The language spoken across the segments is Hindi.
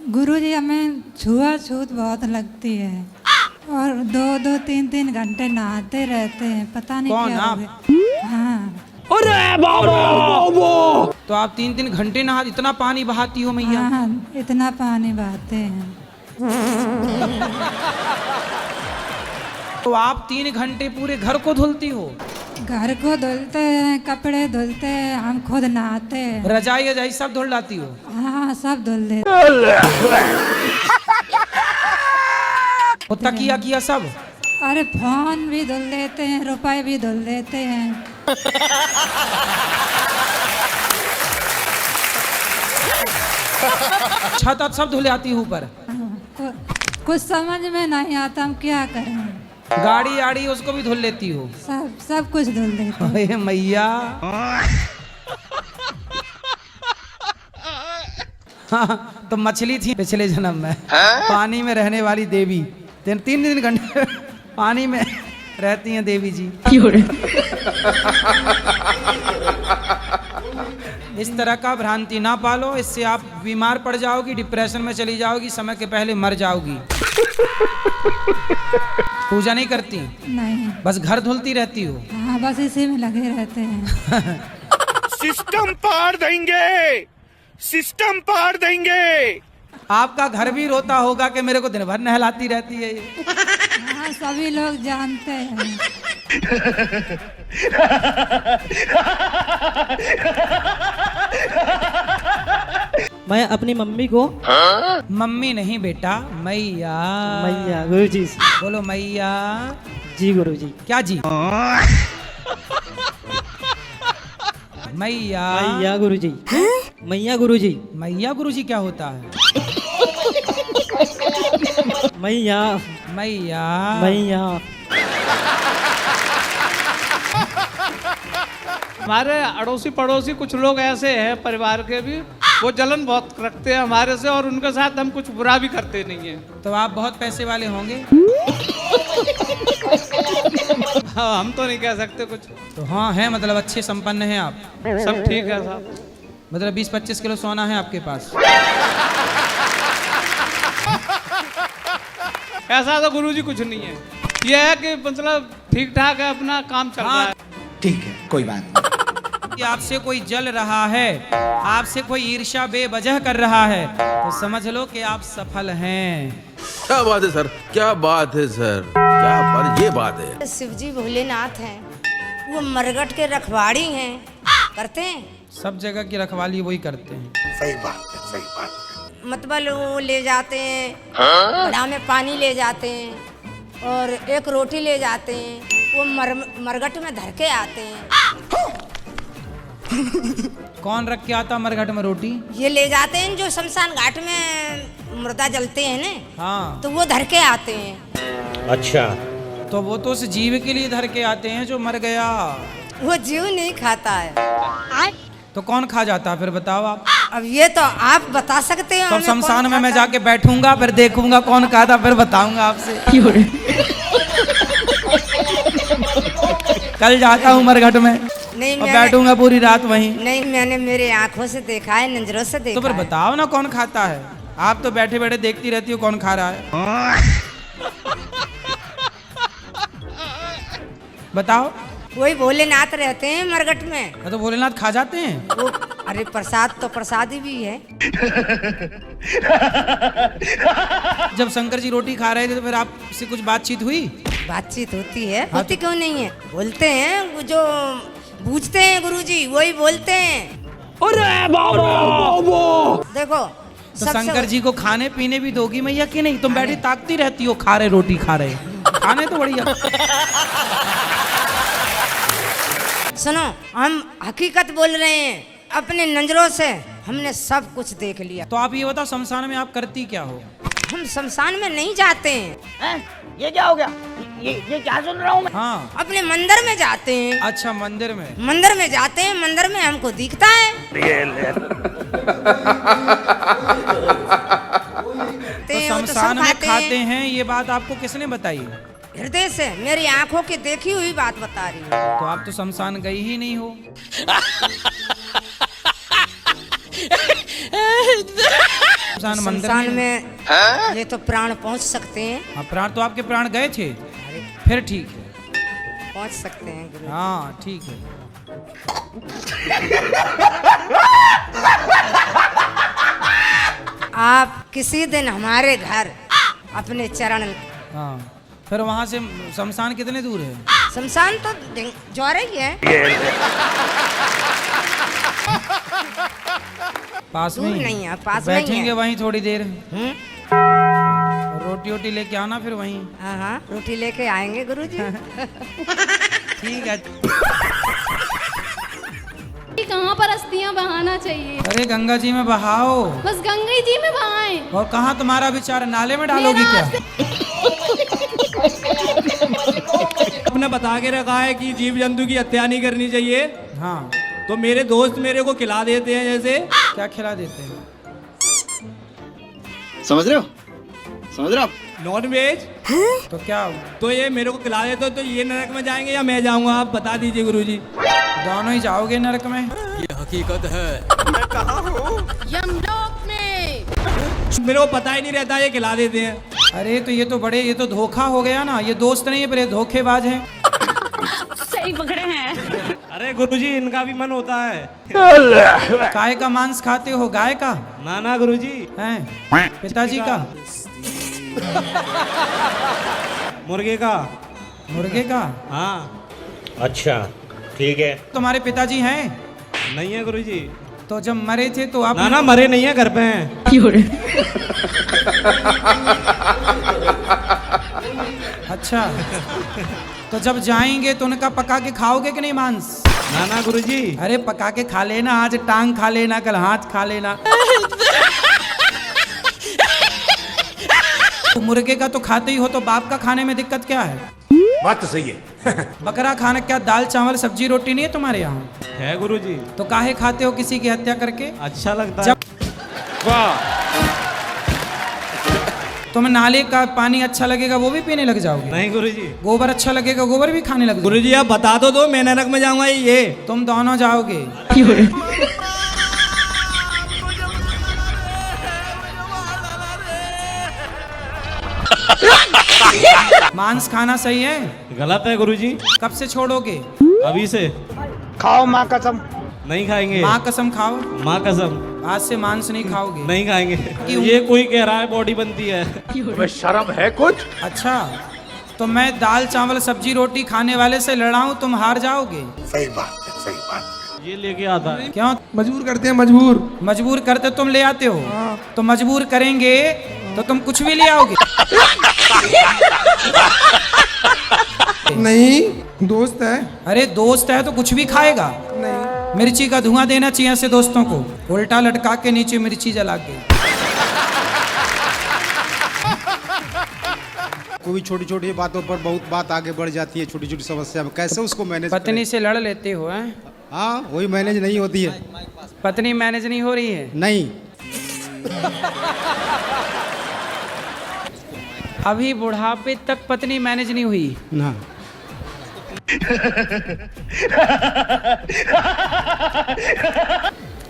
गुरुजी हमें छुआछूत बहुत लगती है और 2-3 घंटे नहाते रहते हैं, पता नहीं कौन क्या हो आप? गया। हाँ अरे बाबा! तो आप 3 घंटे नहा इतना पानी बहाती हो मैया? हाँ, इतना पानी बहाते हैं। तो आप 3 घंटे पूरे घर को धुलती हो? घर को धुलते हैं, कपड़े धुलते हैं, हम खुद नहाते हैं। रजाई रजाई सब धुल लाती हो? हाँ सब धुल देते वो तकिया किया सब? अरे फोन भी धुल देते हैं, रुपए भी धुल देते हैं। छत अब सब धुल आती है ऊपर? कुछ समझ में नहीं आता, हम क्या करें। गाड़ी आड़ी उसको भी धुल लेती हो? सब कुछ धुल देते हैं। अरे मैया! हाँ, तो मछली थी पिछले जन्म में, पानी में रहने वाली देवी। 3 घंटे पानी में रहती हैं देवी जी। इस तरह का भ्रांति ना पालो, इससे आप बीमार पड़ जाओगी, डिप्रेशन में चली जाओगी, समय के पहले मर जाओगी। पूजा नहीं करती? नहीं। बस घर धुलती रहती हो? हाँ बस इसी में लगे रहते हैं। सिस्टम पार देंगे, सिस्टम पार देंगे। आपका घर भी रोता होगा कि मेरे को दिन भर नहलाती रहती है ये। हाँ सभी लोग जानते हैं। मैं अपनी मम्मी को मम्मी नहीं बेटा, मैया। मैया गुरुजी। बोलो मैया। जी गुरुजी। क्या जी? मैया। मैया गुरुजी। मैया गुरुजी। मैया गुरुजी क्या होता है? मैया। मैया। मैया। हमारे अड़ोसी पड़ोसी कुछ लोग ऐसे हैं परिवार के भी, वो जलन बहुत रखते हैं हमारे से और उनके साथ हम कुछ बुरा भी करते नहीं है। तो आप बहुत पैसे वाले होंगे? हाँ, हम तो नहीं कह सकते कुछ। तो हाँ है, मतलब अच्छे संपन्न हैं आप? सब ठीक है साहब। मतलब 20-25 किलो सोना है आपके पास? ऐसा तो गुरुजी कुछ नहीं है, ये है कि मतलब ठीक ठाक है, अपना काम चल रहा है। ठीक है, कोई बात नहीं। कि आपसे कोई जल रहा है, आपसे कोई ईर्ष्या बेवजह कर रहा है, तो समझ लो कि आप सफल हैं। क्या बात है सर, क्या बात है सर, क्या बात, ये बात है। शिवजी भोलेनाथ हैं, वो मरगट के रखवाड़ी हैं, करते हैं सब जगह की रखवाली वही करते हैं। सही बात है, सही बात है। मतलब वो ले जाते हैं, घड़ा में पानी ले जाते हैं और एक रोटी ले जाते हैं, वो मरगट में धर के आते हैं। कौन रख के आता मरघट में रोटी? ये ले जाते हैं जो शमशान घाट में मुर्दा जलते हैं ना, हाँ, तो वो धर के आते हैं। अच्छा, तो वो तो उस जीव के लिए धर के आते हैं जो मर गया। वो जीव नहीं खाता है। तो कौन खा जाता है फिर बताओ आप? अब ये तो आप बता सकते हो। तो शमशान में मैं जाके बैठूंगा, फिर देखूंगा कौन खाता, फिर बताऊंगा आपसे। कल जाता हूँ मरघट में नहीं, और बैठूंगा पूरी रात वहीं। नहीं, मैंने मेरे आंखों से देखा है, नजरों से देखा तो फिर है। बताओ ना कौन खाता है? आप तो बैठे बैठे देखती रहती हो कौन खा रहा है। बताओ। वही भोलेनाथ रहते हैं मरगट में। तो भोलेनाथ खा जाते हैं? वो अरे प्रसाद तो प्रसाद ही भी है। जब शंकर जी रोटी खा रहे थे तो फिर आपसे कुछ बातचीत हुई? बातचीत होती है, होती क्यों नहीं है, बोलते हैं। वो जो पूछते हैं गुरुजी वही बोलते हैं। अरे बाबा! देखो तो शंकर जी को खाने पीने भी दोगी मैया कि नहीं? तुम बैठी ताकती रहती हो, खा रहे रोटी खा रहे, खाने तो बढ़िया। सुनो, हम हकीकत बोल रहे हैं, अपने नजरों से हमने सब कुछ देख लिया। तो आप ये बताओ शमशान में आप करती क्या हो? हम शमशान में नहीं जाते हैं। ये क्या हो गया? ये क्या सुन रहा हूँ मैं? हाँ, अपने मंदिर में जाते हैं। अच्छा मंदिर में। मंदिर में जाते हैं, मंदिर में हमको दिखता है। तो शमशान में खाते हैं, ये बात आपको किसने बताई? हृदय से, मेरी आंखों की देखी हुई बात बता रही हूँ। तो आप तो शमशान गई ही नहीं हो। शमशान मंदिर शमशान में ले तो प्राण पहुंच सकते हैं। हाँ, प्राण तो आपके प्राण गए थे, फिर ठीक है। पहुंच सकते हैं गुरु। हाँ ठीक है। आप किसी दिन हमारे घर अपने चरण, हाँ, फिर वहाँ से शमशान कितने दूर है? शमशान तो जौरे ही है, पास में दूर ही? नहीं है, पास में ही बैठेंगे है। वहीं थोड़ी देर, हम्म? और रोटी वोटी लेके आना फिर वहीं। हाँ हाँ, रोटी लेके आएंगे गुरुजी। ठीक है। कहाँ पर अस्थियां बहाना चाहिए? अरे गंगा जी में बहाओ। बस गंगा जी में बहाएं। और कहाँ तुम्हारा विचार, नाले में डालोगी क्या? आपने बता के रखा है कि जीव जंतु की हत्या नहीं करनी चाहिए, हाँ, तो मेरे दोस्त मेरे को खिला देते हैं जैसे। क्या खिला देते हैं? समझ रहे हो? समझ रहे हो आप? नॉन वेज, तो क्या, तो ये मेरे को खिला देते हो, तो ये नरक में जाएंगे या मैं जाऊंगा? आप बता दीजिए गुरुजी। दोनों ही जाओगे नरक में? यमलोक में। मेरे को पता ही नहीं रहता, ये खिला देते हैं। अरे तो ये तो धोखा हो गया ना, ये दोस्त नहीं है पर ये धोखेबाज है। सही पकड़े हैं। अरे गुरुजी, इनका भी मन होता है। काय का मांस खाते हो? गाय का? ना ना गुरुजी, हैं? पिताजी का? मुर्गे का। मुर्गे का? हाँ। अच्छा ठीक है। तुम्हारे पिताजी हैं? नहीं है गुरुजी। तो जब मरे थे तो आप? ना ना, मरे नहीं है, घर पे हैं। अच्छा, तो जब जाएंगे तो उनका पका के खाओगे कि नहीं मांस? ना ना गुरुजी। अरे पका के खा लेना, आज टांग खा लेना, कल हाथ खा लेना। तो मुर्गे का तो खाते ही हो, तो बाप का खाने में दिक्कत क्या है? बात तो सही है। बकरा खाना क्या दाल चावल सब्जी रोटी नहीं है तुम्हारे यहाँ? है गुरुजी। तो काहे खाते हो किसी की हत्या करके? अच्छा लगता है। जब तुम्हें नाले का पानी अच्छा लगेगा वो भी पीने लग जाओगे? नहीं गुरुजी। गोबर अच्छा लगेगा गोबर भी खाने लग जाओगे? गुरुजी आप बता दो मैं नरक में जाऊंगा ये। तुम दोनों जाओगे। मांस खाना सही है? गलत है गुरुजी। कब से छोड़ोगे? अभी से। खाओ माँ कसम। नहीं खाएंगे। माँ कसम खाओ। माँ कसम। आज से मांस नहीं खाओगे? नहीं खाएंगे। क्यों? ये कोई कह रहा है बॉडी बनती है। तुम्हें शर्म है कुछ? अच्छा, तो मैं दाल चावल सब्जी रोटी खाने वाले से लड़ाऊं, तुम हार जाओगे? सही बात है, सही बात है। ये लेके आता है। क्यों मजबूर करते हैं, मजबूर। मजबूर करते तुम ले आते हो? तो मजबूर करेंगे तो तुम कुछ भी ले आओगे। नहीं, दोस्त है। अरे दोस्त है तो कुछ भी खाएगा। नहीं, मिर्ची का धुआं देना चाहिए ऐसे दोस्तों को, उल्टा लटका के नीचे मिर्ची जला के। कोई छोटी छोटी बातों पर बहुत बात आगे बढ़ जाती है, छोटी छोटी समस्या में कैसे उसको मैनेज पत्नी से लड़ लेते हो? हैं? हाँ, वही मैनेज नहीं होती है। पत्नी मैनेज नहीं हो रही है? नहीं। अभी बुढ़ापे तक पत्नी मैनेज नहीं हुई ना।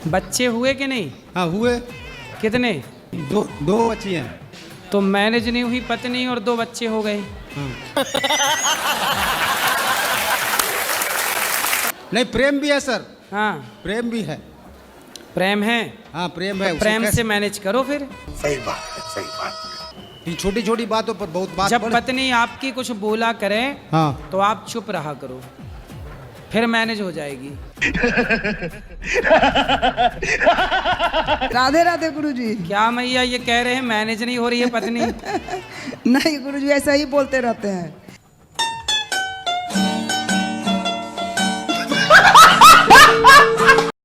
बच्चे हुए कि नहीं? हाँ हुए। कितने? दो बच्ची हैं। तो मैनेज नहीं हुई पत्नी और 2 बच्चे हो गए। हाँ। नहीं, प्रेम भी है सर। हाँ, प्रेम भी है। प्रेम है? हाँ प्रेम है। प्रेम से मैनेज करो फिर। सही बात है, सही बात है। छोटी छोटी बातों पर बहुत बात जब पत्नी आपकी कुछ बोला करे हाँ, तो आप चुप रहा करो, फिर मैनेज हो जाएगी। राधे राधे गुरुजी। क्या मैया ये कह रहे हैं मैनेज नहीं हो रही है पत्नी? नहीं गुरुजी, ऐसा ही बोलते रहते हैं।